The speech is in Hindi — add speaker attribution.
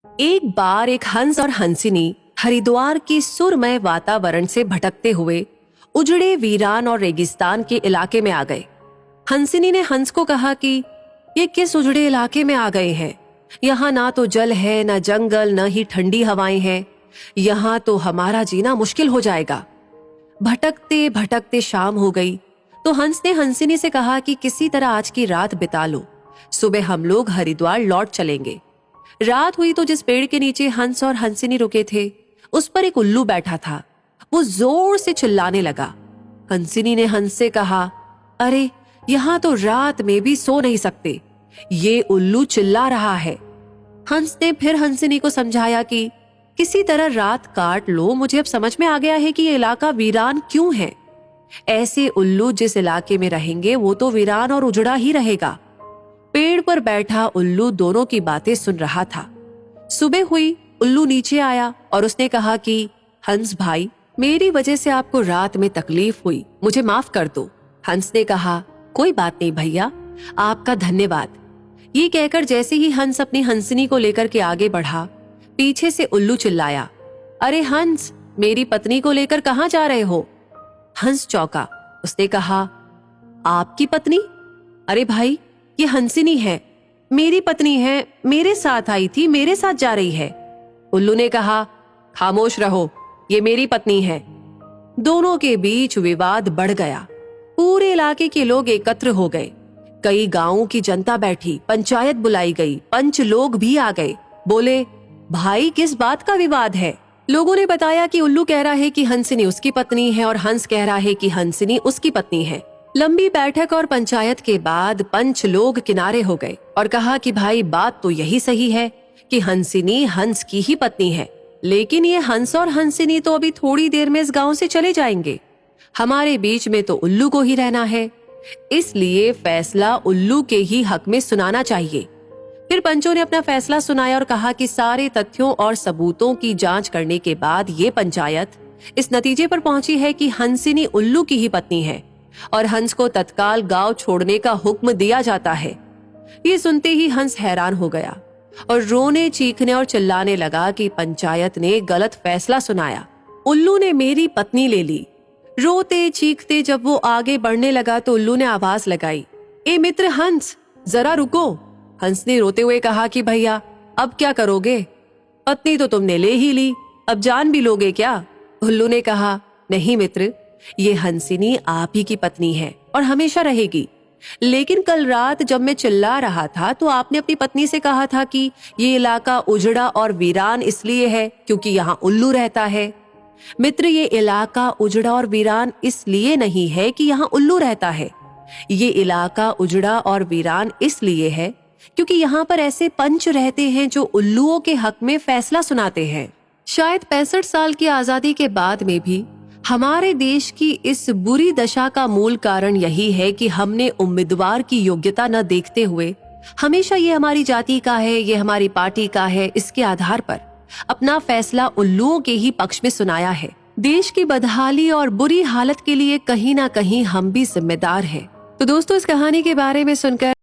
Speaker 1: एक बार एक हंस और हंसिनी हरिद्वार के सुरमय वातावरण से भटकते हुए उजड़े वीरान और रेगिस्तान के इलाके में आ गए। हंसिनी ने हंस को कहा कि ये किस उजड़े इलाके में आ गए हैं? यहाँ ना तो जल है, न जंगल, न ही ठंडी हवाएं हैं। यहाँ तो हमारा जीना मुश्किल हो जाएगा। भटकते भटकते शाम हो गई तो हंस ने हंसिनी से कहा कि किसी तरह आज की रात बिता लो, सुबह हम लोग हरिद्वार लौट चलेंगे। रात हुई तो जिस पेड़ के नीचे हंस और हंसिनी रुके थे उस पर एक उल्लू बैठा था। वो जोर से चिल्लाने लगा। हंसिनी ने हंस से कहा, अरे यहाँ तो रात में भी सो नहीं सकते, ये उल्लू चिल्ला रहा है। हंस ने फिर हंसिनी को समझाया कि किसी तरह रात काट लो, मुझे अब समझ में आ गया है कि ये इलाका वीरान क्यों है। ऐसे उल्लू जिस इलाके में रहेंगे वो तो वीरान और उजड़ा ही रहेगा। पेड़ पर बैठा उल्लू दोनों की बातें सुन रहा था। सुबह हुई, उल्लू नीचे आया और उसने कहा कि हंस भाई, मेरी वजह से आपको रात में तकलीफ हुई, मुझे माफ कर दो। हंस ने कहा, कोई बात नहीं भैया, आपका धन्यवाद। ये कहकर जैसे ही हंस अपनी हंसिनी को लेकर के आगे बढ़ा, पीछे से उल्लू चिल्लाया, अरे हंस, मेरी पत्नी को लेकर कहाँ जा रहे हो? हंस चौंका। उसने कहा, आपकी पत्नी? अरे भाई, ये हंसिनी है, मेरी पत्नी है, मेरे साथ आई थी, मेरे साथ जा रही है। उल्लू ने कहा, खामोश रहो, ये मेरी पत्नी है। दोनों के बीच विवाद बढ़ गया। पूरे इलाके के लोग एकत्र हो गए। कई गांवों की जनता बैठी, पंचायत बुलाई गई, पंच लोग भी आ गए। बोले, भाई किस बात का विवाद है? लोगों ने बताया कि उल्लू कह रहा है कि हंसिनी उसकी पत्नी है और हंस कह रहा है कि हंसिनी उसकी पत्नी है। लंबी बैठक और पंचायत के बाद पंच लोग किनारे हो गए और कहा कि भाई बात तो यही सही है कि हंसिनी हंस की ही पत्नी है, लेकिन ये हंस और हंसिनी तो अभी थोड़ी देर में इस गांव से चले जाएंगे। हमारे बीच में तो उल्लू को ही रहना है, इसलिए फैसला उल्लू के ही हक में सुनाना चाहिए। फिर पंचों ने अपना फैसला सुनाया और कहा कि सारे तथ्यों और सबूतों की जांच करने के बाद ये पंचायत इस नतीजे पर पहुंची है कि हंसिनी उल्लू की ही पत्नी है और हंस को तत्काल गांव छोड़ने का हुक्म दिया जाता है। ये सुनते ही हंस हैरान हो गया और रोने, चीखने और चिल्लाने लगा कि पंचायत ने गलत फैसला सुनाया, उल्लू ने मेरी पत्नी ले ली। रोते चीखते जब वो आगे बढ़ने लगा तो उल्लू ने आवाज लगाई, ए मित्र हंस, जरा रुको। हंस ने रोते हुए कहा कि भैया अब क्या करोगे? पत्नी तो तुमने ले ही ली, अब जान भी लोगे क्या? उल्लू ने कहा, नहीं मित्र, ये हंसिनी आप ही की पत्नी है और हमेशा रहेगी। लेकिन कल रात जब मैं चिल्ला रहा था तो आपने अपनी पत्नी से कहा था कि ये इलाका उजड़ा और वीरान इसलिए है क्योंकि यहाँ उल्लू रहता है। मित्र, ये इलाका उजड़ा और वीरान इसलिए नहीं है कि यहाँ उल्लू रहता है। ये इलाका उजड़ा और वीरान इसलिए है क्योंकि यहाँ पर ऐसे पंच रहते हैं जो उल्लुओं के हक में फैसला सुनाते हैं। शायद 65 साल की आजादी के बाद में भी हमारे देश की इस बुरी दशा का मूल कारण यही है कि हमने उम्मीदवार की योग्यता न देखते हुए हमेशा ये हमारी जाति का है, ये हमारी पार्टी का है, इसके आधार पर अपना फैसला उल्लुओं के ही पक्ष में सुनाया है। देश की बदहाली और बुरी हालत के लिए कहीं ना कहीं हम भी जिम्मेदार हैं। तो दोस्तों, इस कहानी के बारे में सुनकर